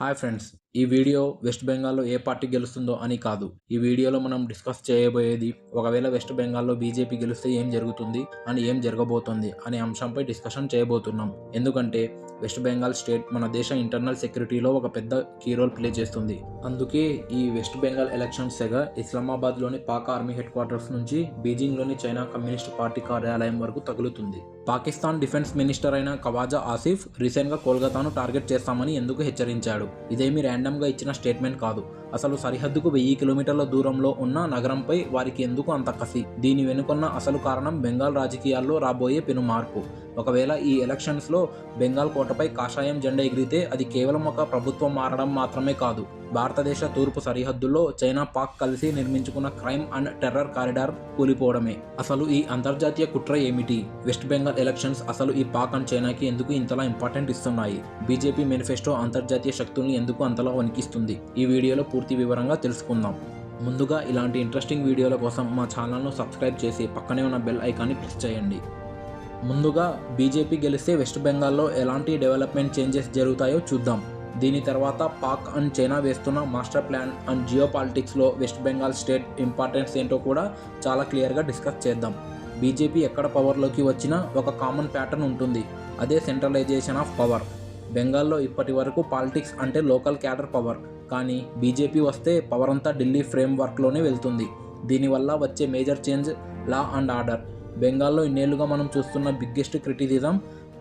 Hi friends, ఈ video west బెంగాల్లో ఏ party గెలుస్తుందో అని కాదు. ఈ వీడియోలో మనం డిస్కస్ చేయబోయేది ఒకవేళ వెస్ట్ బెంగాల్లో బీజేపీ గెలిస్తే ఏం జరుగుతుంది అని ఏం జరగబోతోంది అనే అంశంపై డిస్కషన్ చేయబోతున్నాం. ఎందుకంటే వెస్ట్ బెంగాల్ స్టేట్ మన దేశ ఇంటర్నల్ సెక్యూరిటీలో ఒక పెద్ద కీ రోల్ ప్లే చేస్తుంది. అందుకే ఈ వెస్ట్ బెంగాల్ ఎలక్షన్స్ సెగ ఇస్లామాబాద్లోని పాక్ ఆర్మీ హెడ్ క్వార్టర్స్ నుంచి బీజింగ్లోని చైనా కమ్యూనిస్ట్ పార్టీ కార్యాలయం వరకు తగులుతుంది. పాకిస్తాన్ డిఫెన్స్ మినిస్టర్ అయిన ఖవాజా ఆసిఫ్ రీసెంట్గా కోల్కతాను టార్గెట్ చేస్తామని ఎందుకు హెచ్చరించాడు? ఇదేమీ ర్యాండమ్గా ఇచ్చిన స్టేట్మెంట్ కాదు. అసలు సరిహద్దుకు 1000 కిలోమీటర్ల దూరంలో ఉన్న నగరంపై వారికి ఎందుకు అంత కసి? దీని వెనుకున్న అసలు కారణం బెంగాల్ రాజకీయాల్లో రాబోయే పెను మార్పు. ఒకవేళ ఈ ఎలక్షన్స్లో బెంగాల్ కోటపై కాషాయం జెండా ఎగిరితే అది కేవలం ఒక ప్రభుత్వం మారడం మాత్రమే కాదు, భారతదేశ తూర్పు సరిహద్దుల్లో చైనా పాక్ కలిసి నిర్మించుకున్న క్రైమ్ అండ్ టెర్రర్ కారిడార్ కూలిపోవడమే. అసలు ఈ అంతర్జాతీయ కుట్ర ఏమిటి? వెస్ట్ బెంగాల్ ఎలక్షన్స్ అసలు ఈ పాక్ అండ్ చైనాకి ఎందుకు ఇంతలా ఇంపార్టెంట్ ఇస్తున్నాయి? బీజేపీ మేనిఫెస్టో అంతర్జాతీయ శక్తుల్ని ఎందుకు అంతలా వణికిస్తుంది? ఈ వీడియోలో పూర్తి వివరంగా తెలుసుకుందాం. ముందుగా ఇలాంటి ఇంట్రెస్టింగ్ వీడియోల కోసం మా ఛానల్ను సబ్స్క్రైబ్ చేసి పక్కనే ఉన్న బెల్ ఐకాన్ని ప్రెస్ చేయండి. ముందుగా బీజేపీ గెలిస్తే వెస్ట్ బెంగాల్లో ఎలాంటి డెవలప్మెంట్ చేంజెస్ జరుగుతాయో చూద్దాం. దీని తర్వాత పాక్ అండ్ చైనా వేస్తున్న మాస్టర్ ప్లాన్ అండ్ జియో పాలిటిక్స్లో వెస్ట్ బెంగాల్ స్టేట్ ఇంపార్టెన్స్ ఏంటో కూడా చాలా క్లియర్గా డిస్కస్ చేద్దాం. బీజేపీ ఎక్కడ పవర్లోకి వచ్చినా ఒక కామన్ ప్యాటర్న్ ఉంటుంది, అదే సెంట్రలైజేషన్ ఆఫ్ పవర్. బెంగాల్లో ఇప్పటి వరకు పాలిటిక్స్ అంటే లోకల్ క్యాడర్ పవర్, కానీ బీజేపీ వస్తే పవర్ అంతా ఢిల్లీ ఫ్రేమ్ వర్క్లోనే వెళ్తుంది. దీనివల్ల వచ్చే major change law and order. బెంగాల్లో ఇన్నేళ్లుగా మనం చూస్తున్న biggest criticism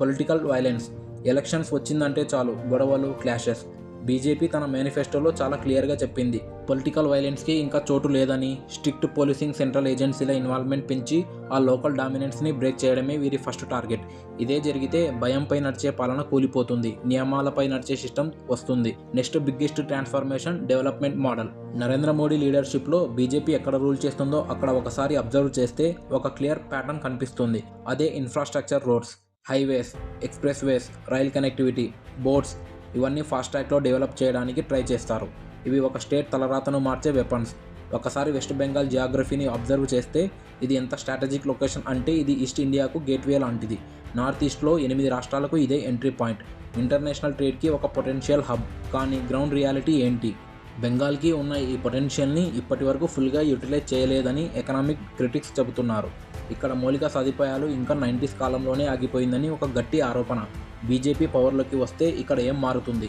political violence. Elections వచ్చిందంటే చాలు గొడవలు, క్లాషెస్. బీజేపీ తన మేనిఫెస్టోలో చాలా క్లియర్గా చెప్పింది, పొలిటికల్ వైలెన్స్కి ఇంకా చోటు లేదని. స్ట్రిక్ట్ పోలీసింగ్, సెంట్రల్ ఏజెన్సీల ఇన్వాల్వ్మెంట్ పెంచి ఆ లోకల్ డామినెన్స్ని బ్రేక్ చేయడమే వీరి ఫస్ట్ టార్గెట్. ఇదే జరిగితే భయంపై నడిచే పాలన కూలిపోతుంది, నియమాలపై నడిచే సిస్టమ్ వస్తుంది. Next biggest transformation development model. Narendra Modi లీడర్షిప్లో బీజేపీ ఎక్కడ రూల్ చేస్తుందో అక్కడ ఒకసారి అబ్జర్వ్ చేస్తే ఒక క్లియర్ ప్యాటర్న్ కనిపిస్తుంది. అదే ఇన్ఫ్రాస్ట్రక్చర్, రోడ్స్, హైవేస్, ఎక్స్ప్రెస్ వేస్, రైల్ కనెక్టివిటీ, బోట్స్, ఇవన్నీ ఫాస్ట్ ట్రాక్లో డెవలప్ చేయడానికి ట్రై చేస్తారు. ఇవి ఒక స్టేట్ తలరాతను మార్చే వెపన్స్. ఒకసారి వెస్ట్ బెంగాల్ జియోగ్రఫీని అబ్జర్వ్ చేస్తే ఇది ఎంత స్ట్రాటజిక్ లొకేషన్ అంటే ఇది ఈస్ట్ ఇండియాకు గేట్వే లాంటిది. నార్త్ ఈస్ట్లో 8 రాష్ట్రాలకు ఇదే ఎంట్రీ పాయింట్. ఇంటర్నేషనల్ ట్రేడ్కి ఒక పొటెన్షియల్ హబ్. కానీ గ్రౌండ్ రియాలిటీ ఏంటి? బెంగాల్కి ఉన్న ఈ పొటెన్షియల్ని ఇప్పటి వరకు ఫుల్గా యూటిలైజ్ చేయలేదని ఎకనామిక్ క్రిటిక్స్ చెబుతున్నారు. ఇక్కడ మౌలిక సదుపాయాలు ఇంకా 90s కాలంలోనే ఆగిపోయిందని ఒక గట్టి ఆరోపణ. బీజేపీ పవర్లోకి వస్తే ఇక్కడ ఏం మారుతుంది?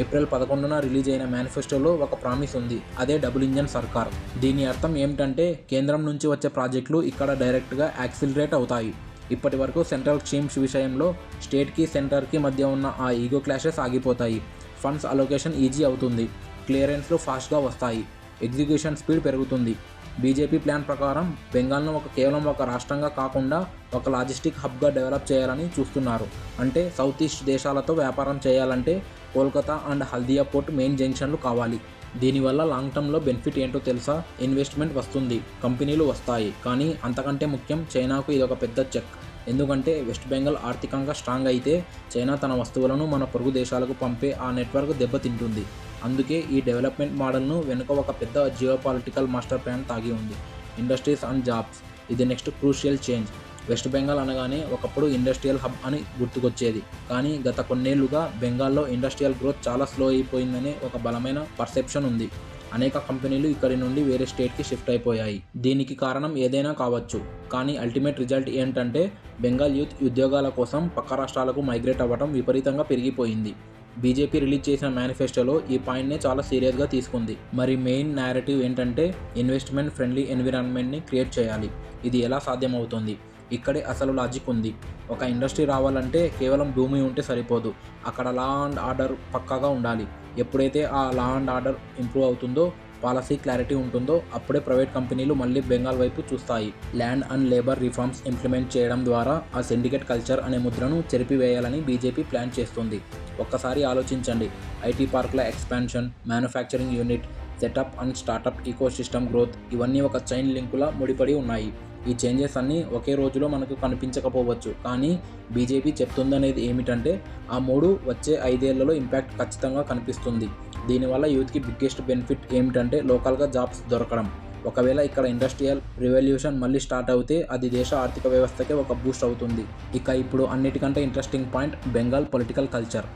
ఏప్రిల్ 11న రిలీజ్ అయిన మేనిఫెస్టోలో ఒక ప్రామిస్ ఉంది, అదే డబుల్ ఇంజన్ సర్కార్. దీని అర్థం ఏమిటంటే కేంద్రం నుంచి వచ్చే ప్రాజెక్టులు ఇక్కడ డైరెక్ట్గా యాక్సిలరేట్ అవుతాయి. ఇప్పటి వరకు సెంట్రల్ స్కీమ్స్ విషయంలో స్టేట్కి సెంటర్కి మధ్య ఉన్న ఆ ఈగో క్లాషెస్ ఆగిపోతాయి. ఫండ్స్ అలొకేషన్ ఈజీ అవుతుంది, క్లియరెన్స్లు ఫాస్ట్గా వస్తాయి, ఎగ్జిక్యూషన్ స్పీడ్ పెరుగుతుంది. బీజేపీ ప్లాన్ ప్రకారం బెంగాల్ను కేవలం ఒక రాష్ట్రంగా కాకుండా ఒక లాజిస్టిక్ హబ్గా డెవలప్ చేయాలని చూస్తున్నారు. అంటే సౌత్ ఈస్ట్ దేశాలతో వ్యాపారం చేయాలంటే Kolkata and Haldia port main జంక్షన్లు కావాలి. దీనివల్ల లాంగ్ టర్మ్లో బెనిఫిట్ ఏంటో తెలుసా? ఇన్వెస్ట్మెంట్ వస్తుంది, కంపెనీలు వస్తాయి. కానీ అంతకంటే ముఖ్యం, చైనాకు ఇది ఒక పెద్ద చెక్. ఎందుకంటే వెస్ట్ బెంగాల్ ఆర్థికంగా స్ట్రాంగ్ అయితే చైనా తన వస్తువులను మన పొరుగు దేశాలకు పంపే ఆ నెట్వర్క్ దెబ్బతింటుంది. అందుకే ఈ డెవలప్మెంట్ మోడల్ను వెనుక ఒక పెద్ద జియోపాలిటికల్ మాస్టర్ ప్లాన్ తాగి ఉంది. ఇండస్ట్రీస్ అండ్ జాబ్స్, ఇది next crucial change. West Bengal అనగానే ఒకప్పుడు ఇండస్ట్రియల్ హబ్ అని గుర్తుకొచ్చేది, కానీ గత కొన్నేళ్లుగా బెంగాల్లో ఇండస్ట్రియల్ గ్రోత్ చాలా స్లో అయిపోయిందనే ఒక బలమైన పర్సెప్షన్ ఉంది. అనేక కంపెనీలు ఇక్కడి నుండి వేరే స్టేట్కి షిఫ్ట్ అయిపోయాయి. దీనికి కారణం ఏదైనా కావచ్చు, కానీ అల్టిమేట్ రిజల్ట్ ఏంటంటే బెంగాల్ యూత్ ఉద్యోగాల కోసం పక్క రాష్ట్రాలకు మైగ్రేట్ అవ్వడం విపరీతంగా పెరిగిపోయింది. బీజేపీ రిలీజ్ చేసిన మేనిఫెస్టోలో ఈ పాయింట్నే చాలా సీరియస్గా తీసుకుంది. మరి మెయిన్ నేరేటివ్ ఏంటంటే ఇన్వెస్ట్మెంట్ ఫ్రెండ్లీ ఎన్విరాన్మెంట్ని క్రియేట్ చేయాలి. ఇది ఎలా సాధ్యమవుతుంది? ఇక్కడే అసలు లాజిక్ ఉంది. ఒక ఇండస్ట్రీ రావాలంటే కేవలం భూమి ఉంటే సరిపోదు, అక్కడ లా అండ్ ఆర్డర్ పక్కాగా ఉండాలి. ఎప్పుడైతే ఆ లా అండ్ ఆర్డర్ ఇంప్రూవ్ అవుతుందో, పాలసీ క్లారిటీ ఉంటుందో, అప్పుడే ప్రైవేట్ కంపెనీలు మళ్ళీ బెంగాల్ వైపు చూస్తాయి. Land and labour reforms implement చేయడం ద్వారా ఆ సిండికేట్ కల్చర్ అనే ముద్రను చెరిపివేయాలని బీజేపీ ప్లాన్ చేస్తుంది. ఒక్కసారి ఆలోచించండి, ఐటీ పార్కుల expansion, manufacturing unit setup and startup ecosystem growth, ఇవన్నీ ఒక చైన్ లింకులా ముడిపడి ఉన్నాయి. ఈ చేంజెస్ అన్నీ ఒకే రోజులో మనకు కనిపించకపోవచ్చు, కానీ బీజేపీ చెప్తుందనేది ఏమిటంటే ఆ 3 వచ్చే 5 ఏళ్లలో ఇంపాక్ట్ ఖచ్చితంగా కనిపిస్తుంది. దీనివల్ల యూత్కి బిగ్గెస్ట్ బెనిఫిట్ ఏమిటంటే లోకల్గా జాబ్స్ దొరకడం. ఒకవేళ ఇక్కడ ఇండస్ట్రియల్ రివల్యూషన్ మళ్ళీ స్టార్ట్ అవుతే అది దేశ ఆర్థిక వ్యవస్థకే ఒక బూస్ట్ అవుతుంది. ఇక ఇప్పుడు అన్నిటికంటే interesting point, Bengal political culture.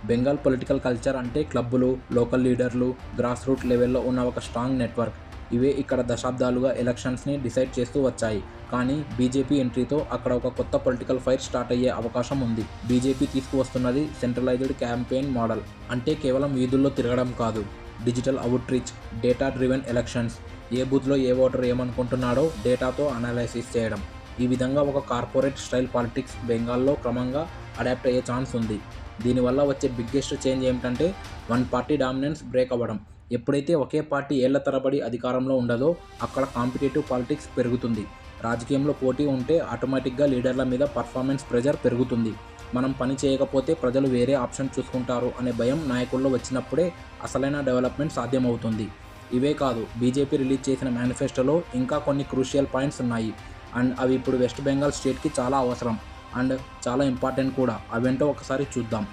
Bengal political culture అంటే క్లబ్బులు, లోకల్ లీడర్లు, గ్రాస్ రూట్ లెవెల్లో ఉన్న ఒక స్ట్రాంగ్ నెట్వర్క్. ఇవే ఇక్కడ దశాబ్దాలుగా ఎలక్షన్స్ని డిసైడ్ చేస్తూ వచ్చాయి. కానీ బీజేపీ ఎంట్రీతో అక్కడ ఒక కొత్త పొలిటికల్ ఫైర్ స్టార్ట్ అయ్యే అవకాశం ఉంది. బీజేపీ తీసుకువస్తున్నది సెంట్రలైజ్డ్ క్యాంపెయిన్ మోడల్. అంటే కేవలం వీధుల్లో తిరగడం కాదు, digital outreach, data driven elections. ఏ బూత్లో ఏ ఓటర్ ఏమనుకుంటున్నాడో డేటాతో అనాలైసిస్ చేయడం. ఈ విధంగా ఒక కార్పొరేట్ స్టైల్ పాలిటిక్స్ బెంగాల్లో క్రమంగా అడాప్ట్ అయ్యే ఛాన్స్ ఉంది. దీనివల్ల వచ్చే బిగ్గెస్ట్ చేంజ్ ఏమిటంటే వన్ పార్టీ డామినెన్స్ బ్రేక్ అవ్వడం. ఎప్పుడైతే ఒకే పార్టీ ఏళ్ల తరబడి అధికారంలో ఉండదో అక్కడ కాంపిటేటివ్ పాలిటిక్స్ పెరుగుతుంది. రాజకీయంలో పోటీ ఉంటే ఆటోమేటిక్గా లీడర్ల మీద పర్ఫార్మెన్స్ ప్రెజర్ పెరుగుతుంది. మనం పని చేయకపోతే ప్రజలు వేరే ఆప్షన్ చూసుకుంటారు అనే భయం నాయకుల్లో వచ్చినప్పుడే అసలైన డెవలప్మెంట్ సాధ్యమవుతుంది. ఇవే కాదు, బీజేపీ రిలీజ్ చేసిన మేనిఫెస్టోలో ఇంకా కొన్ని క్రూషియల్ పాయింట్స్ ఉన్నాయి. అండ్ అవి ఇప్పుడు వెస్ట్ బెంగాల్ స్టేట్కి చాలా అవసరం అండ్ చాలా ఇంపార్టెంట్ కూడా. అవేంటో ఒకసారి చూద్దాం.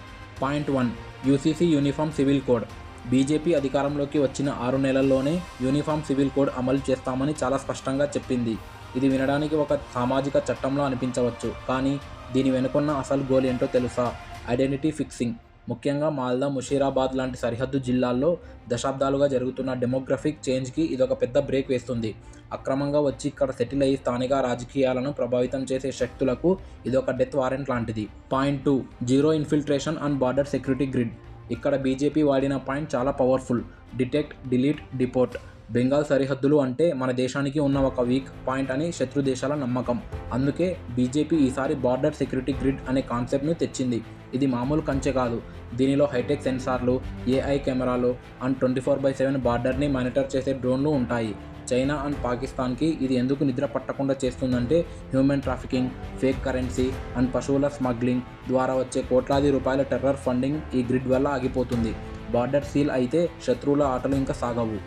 Point 1, UCC uniform civil code. BJP అధికారంలోకి వచ్చిన 6 నెలల్లోనే యూనిఫామ్ సివిల్ కోడ్ అమలు చేస్తామని చాలా స్పష్టంగా చెప్పింది. ఇది వినడానికి ఒక సామాజిక చట్టంలో అనిపించవచ్చు, కానీ దీని వెనుకున్న అసలు గోల్ ఏంటో తెలుసా? Identity fixing. ముఖ్యంగా మాల్దా, ముషీరాబాద్ లాంటి సరిహద్దు జిల్లాల్లో దశాబ్దాలుగా జరుగుతున్న డెమోగ్రఫిక్ చేంజ్కి ఇదొక పెద్ద బ్రేక్ వేస్తుంది. అక్రమంగా వచ్చి ఇక్కడ సెటిల్ అయ్యి స్థానిక రాజకీయాలను ప్రభావితం చేసే శక్తులకు ఇదొక డెత్ వారెంట్ లాంటిది. Point 2, zero infiltration and border security grid. ఇక్కడ బీజేపీ వాడిన పాయింట్ చాలా powerful. Detect, delete, deport. Bengal సరిహద్దులు అంటే మన దేశానికి ఉన్న ఒక వీక్ పాయింట్ అని శత్రు దేశాల నమ్మకం. అందుకే బీజేపీ ఈసారి బార్డర్ సెక్యూరిటీ గ్రిడ్ అనే కాన్సెప్ట్ను తెచ్చింది. ఇది మామూలు కంచె కాదు. దీనిలో హైటెక్ సెన్సార్లు, ఏఐ కెమెరాలు అండ్ 24/7 బార్డర్ని మానిటర్ చేసే డ్రోన్లు ఉంటాయి. చైనా అండ్ పాకిస్తాన్కి ఇది ఎందుకు నిద్ర పట్టకుండా చేస్తుందంటే human trafficking, fake currency and పశువుల స్మగ్లింగ్ ద్వారా వచ్చే కోట్లాది రూపాయల టెర్రర్ ఫండింగ్ ఈ గ్రిడ్ వల్ల ఆగిపోతుంది. బార్డర్ సీల్ అయితే శత్రువుల ఆటలు ఇంకా సాగవు.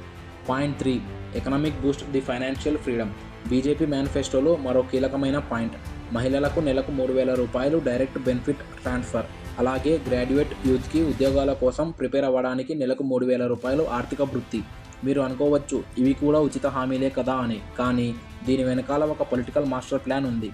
Point 3, economic boost the financial freedom. BJP మేనిఫెస్టోలో మరో కీలకమైన పాయింట్. మహిళలకు నెలకు 3,000 రూపాయలు డైరెక్ట్ బెనిఫిట్ ట్రాన్స్ఫర్. అలాగే గ్రాడ్యుయేట్ యూత్కి ఉద్యోగాల కోసం ప్రిపేర్ అవ్వడానికి నెలకు 3,000 రూపాయలు ఆర్థిక వృత్తి. మీరు అనుకోవచ్చు ఇవి కూడా ఉచిత హామీలే కదా అని, కానీ దీని వెనకాల ఒక పొలిటికల్ మాస్టర్ ప్లాన్ ఉంది.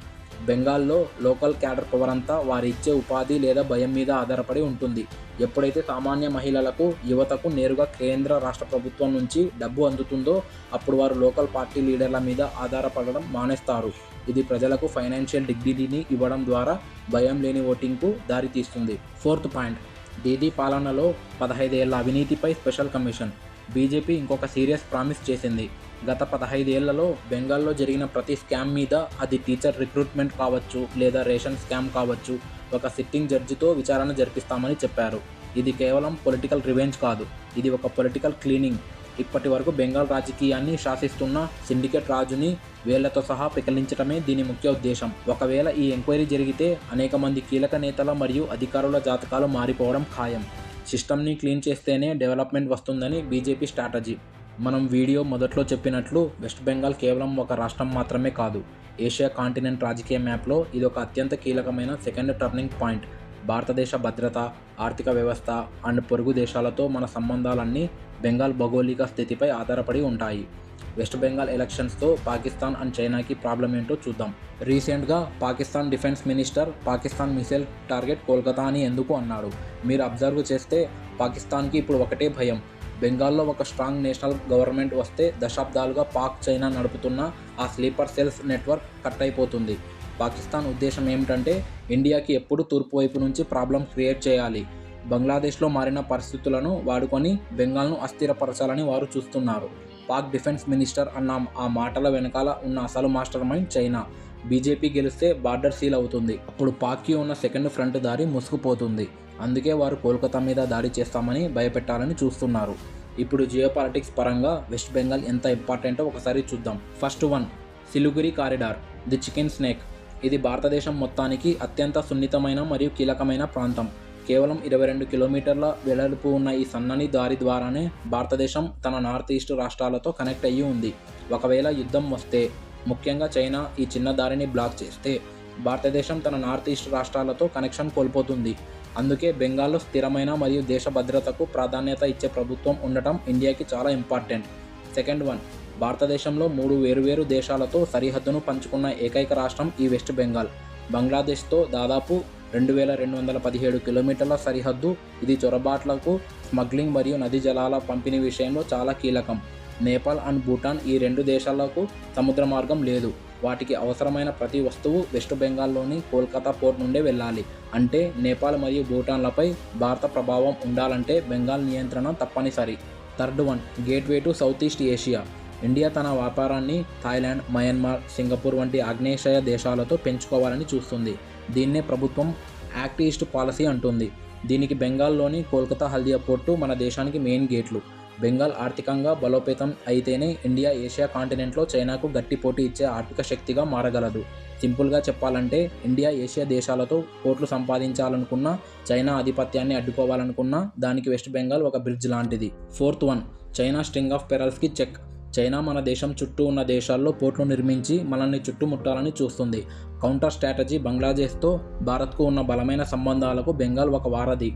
బెంగాల్లో లోకల్ క్యాడర్ పవర్ అంతా వారి ఇచ్చే ఉపాధి లేదా భయం మీద ఆధారపడి ఉంటుంది. ఎప్పుడైతే సామాన్య మహిళలకు, యువతకు నేరుగా కేంద్ర రాష్ట్ర ప్రభుత్వం నుంచి డబ్బు అందుతుందో అప్పుడు వారు లోకల్ పార్టీ లీడర్ల మీద ఆధారపడడం మానేస్తారు. ఇది ప్రజలకు ఫైనాన్షియల్ డిగ్నిటీని ఇవ్వడం ద్వారా భయం లేని ఓటింగ్కు దారితీస్తుంది. 4th పాయింట్, దీదీ పాలనలో 15 ఏళ్ల అవినీతిపై స్పెషల్ కమిషన్. బీజేపీ ఇంకొక సీరియస్ ప్రామిస్ చేసింది. గత 15 ఏళ్లలో బెంగాల్లో జరిగిన ప్రతి స్కామ్ మీద, అది టీచర్ రిక్రూట్మెంట్ కావచ్చు లేదా రేషన్ స్కామ్ కావచ్చు, ఒక సిట్టింగ్ జడ్జితో విచారణ జరిపిస్తామని చెప్పారు. ఇది కేవలం పొలిటికల్ రివెంజ్ కాదు, ఇది ఒక పొలిటికల్ క్లీనింగ్. ఇప్పటి వరకు బెంగాల్ రాజకీయాన్ని శాసిస్తున్న సిండికేట్ రాజుని వేళ్లతో సహా పెకిలించడమే దీని ముఖ్య ఉద్దేశం. ఒకవేళ ఈ ఎంక్వైరీ జరిగితే అనేక మంది కీలక నేతల మరియు అధికారుల జాతకాలు మారిపోవడం ఖాయం. సిస్టమ్ని క్లీన్ చేస్తేనే డెవలప్మెంట్ వస్తుందని బీజేపీ స్ట్రాటజీ. మనం వీడియో మొదట్లో చెప్పినట్లు వెస్ట్ బెంగాల్ కేవలం ఒక రాష్ట్రం మాత్రమే కాదు. ఏషియా కాంటినెంట్ రాజకీయ మ్యాప్లో ఇదొక అత్యంత కీలకమైన సెకండ్ టర్నింగ్ పాయింట్. భారతదేశ భద్రత, ఆర్థిక వ్యవస్థ అండ్ పొరుగు దేశాలతో మన సంబంధాలన్నీ బెంగాల్ భౌగోళిక స్థితిపై ఆధారపడి ఉంటాయి. వెస్ట్ బెంగాల్ ఎలక్షన్స్తో పాకిస్తాన్ అండ్ చైనాకి ప్రాబ్లం ఏంటో చూద్దాం. రీసెంట్గా Pakistan defence minister Pakistan missile target Kolkata అని ఎందుకు అన్నాడు? మీరు అబ్జర్వ్ చేస్తే పాకిస్తాన్కి ఇప్పుడు ఒకటే భయం. బెంగాల్లో ఒక స్ట్రాంగ్ నేషనల్ గవర్నమెంట్ వస్తే దశాబ్దాలుగా పాక్, చైనా నడుపుతున్న ఆ స్లీపర్ సెల్స్ నెట్వర్క్ కట్ అయిపోతుంది. పాకిస్తాన్ ఉద్దేశం ఏమిటంటే ఇండియాకి ఎప్పుడు తూర్పు వైపు నుంచి ప్రాబ్లం క్రియేట్ చేయాలి. బంగ్లాదేశ్లో మారిన పరిస్థితులను వాడుకొని బెంగాల్ను అస్థిరపరచాలని వారు చూస్తున్నారు. పాక్ డిఫెన్స్ మినిస్టర్ అన్న ఆ మాటల వెనకాల ఉన్న అసలు మాస్టర్ మైండ్ చైనా. బీజేపీ గెలిస్తే బార్డర్ సీల్ అవుతుంది. అప్పుడు పాక్కి ఉన్న సెకండ్ ఫ్రంట్ దారి మూసుకుపోతుంది. అందుకే వారు కోల్కతా మీద దాడి చేస్తామని భయపెట్టాలని చూస్తున్నారు. ఇప్పుడు జియోపాలిటిక్స్ పరంగా వెస్ట్ బెంగాల్ ఎంత ఇంపార్టెంటో ఒకసారి చూద్దాం. First 1, Siliguri corridor, the chicken snake. ఇది భారతదేశం మొత్తానికి అత్యంత సున్నితమైన మరియు కీలకమైన ప్రాంతం. కేవలం 22 కిలోమీటర్ల వెడల్పు ఉన్న ఈ సన్నని దారి ద్వారానే భారతదేశం తన నార్త్ ఈస్ట్ రాష్ట్రాలతో కనెక్ట్ అయ్యి ఉంది. ఒకవేళ యుద్ధం వస్తే, ముఖ్యంగా చైనా ఈ చిన్న దారిని బ్లాక్ చేస్తే, భారతదేశం తన నార్త్ ఈస్ట్ రాష్ట్రాలతో కనెక్షన్ కోల్పోతుంది. అందుకే బెంగాల్లో స్థిరమైన మరియు దేశ భద్రతకు ప్రాధాన్యత ఇచ్చే ప్రభుత్వం ఉండటం ఇండియాకి చాలా ఇంపార్టెంట్. సెకండ్ 1, భారతదేశంలో 3 వేరువేరు దేశాలతో సరిహద్దును పంచుకున్న ఏకైక రాష్ట్రం ఈ వెస్ట్ బెంగాల్. బంగ్లాదేశ్తో దాదాపు 2217 కిలోమీటర్ల సరిహద్దు. ఇది చొరబాట్లకు, స్మగ్లింగ్ మరియు నదీ జలాల పంపిణీ విషయంలో చాలా కీలకం. నేపాల్ అండ్ భూటాన్ ఈ 2 దేశాలకు సముద్ర మార్గం లేదు. వాటికి అవసరమైన ప్రతి వస్తువు వెస్ట్ బెంగాల్లోని కోల్కతా పోర్ట్ నుండే వెళ్ళాలి. అంటే నేపాల్ మరియు భూటాన్లపై భారత ప్రభావం ఉండాలంటే బెంగాల్ నియంత్రణ తప్పనిసరి. Third one, gateway to south east Asia. India తన వ్యాపారాన్ని థాయిలాండ్, మయన్మార్, సింగపూర్ వంటి ఆగ్నేయాసియా దేశాలతో పెంచుకోవాలని చూస్తుంది. దీన్నే ప్రభుత్వం యాక్ట్ ఈస్ట్ పాలసీ అంటుంది. దీనికి బెంగాల్లోని కోల్కతా, హల్దియా పోర్టు మన దేశానికి మెయిన్ గేట్లు. బెంగాల్ ఆర్థికంగా బలోపేతం అయితేనే ఇండియా ఏషియా కాంటినెంట్లో చైనాకు గట్టి పోటీ ఇచ్చే ఆర్థిక శక్తిగా మారగలదు. సింపుల్గా చెప్పాలంటే ఇండియా ఏషియా దేశాలతో పోర్ట్లు సంపాదించాలనుకున్నా, చైనా ఆధిపత్యాన్ని అడ్డుకోవాలనుకున్నా దానికి వెస్ట్ బెంగాల్ ఒక బ్రిడ్జ్ లాంటిది. Fourth one, China string of పెరల్స్కి చెక్. చైనా మన దేశం చుట్టూ ఉన్న దేశాల్లో పోర్ట్లు నిర్మించి మనల్ని చుట్టుముట్టాలని చూస్తుంది. కౌంటర్ స్ట్రాటజీ బంగ్లాదేశ్తో భారత్కు ఉన్న బలమైన సంబంధాలకు బెంగాల్ ఒక వారధి.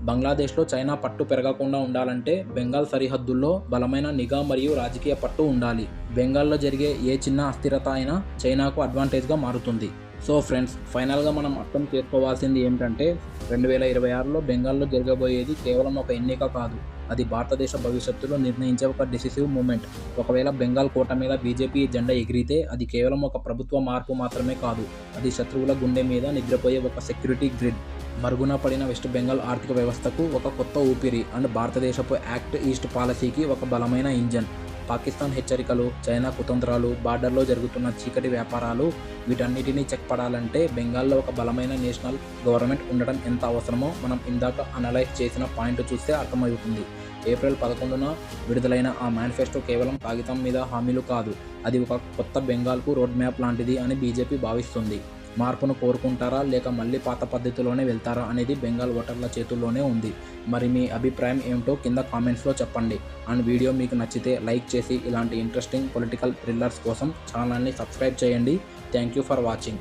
బంగ్లాదేశ్లో చైనా పట్టు పెరగకుండా ఉండాలంటే బెంగాల్ సరిహద్దుల్లో బలమైన నిఘా మరియు రాజకీయ పట్టు ఉండాలి. బెంగాల్లో జరిగే ఏ చిన్న అస్థిరత అయినా చైనాకు అడ్వాంటేజ్గా మారుతుంది. సో ఫ్రెండ్స్, ఫైనల్గా మనం అర్థం చేసుకోవాల్సింది ఏమిటంటే 2026లో బెంగాల్లో జరగబోయేది కేవలం ఒక ఎన్నిక కాదు, అది భారతదేశ భవిష్యత్తులో నిర్ణయించే ఒక డిసిసివ్ మూమెంట్. ఒకవేళ బెంగాల్ కోట మీద బీజేపీ జెండా ఎగిరితే అది కేవలం ఒక ప్రభుత్వ మార్పు మాత్రమే కాదు, అది శత్రువుల గుండె మీద నిద్రపోయే ఒక సెక్యూరిటీ గ్రిడ్. మరుగున పడిన వెస్ట్ బెంగాల్ ఆర్థిక వ్యవస్థకు ఒక కొత్త ఊపిరి అండ్ భారతదేశపు యాక్ట్ ఈస్ట్ పాలసీకి ఒక బలమైన ఇంజన్. పాకిస్తాన్ హెచ్చరికలు, చైనా కుతంత్రాలు, బార్డర్లో జరుగుతున్న చీకటి వ్యాపారాలు, వీటన్నిటినీ చెక్ పడాలంటే బెంగాల్లో ఒక బలమైన నేషనల్ గవర్నమెంట్ ఉండడం ఎంత అవసరమో మనం ఇందాక అనలైజ్ చేసిన పాయింట్ చూస్తే అర్థమవుతుంది. ఏప్రిల్ 11న విడుదలైన ఆ మేనిఫెస్టో కేవలం కాగితం మీద హామీలు కాదు, అది ఒక కొత్త బెంగాల్కు రోడ్ మ్యాప్ లాంటిది అని బీజేపీ భావిస్తుంది. మార్పును కోరుకుంటారా లేక మళ్ళీ పాత పద్ధతిలోనే వెళ్తారా అనేది బెంగాల్ ఓటర్ల చేతుల్లోనే ఉంది. మరి మీ అభిప్రాయం ఏమిటో కింద కామెంట్స్లో చెప్పండి. అండ్ వీడియో మీకు నచ్చితే లైక్ చేసి ఇలాంటి ఇంట్రెస్టింగ్ పొలిటికల్ థ్రిల్లర్స్ కోసం ఛానల్ని సబ్స్క్రైబ్ చేయండి. Thank you for watching.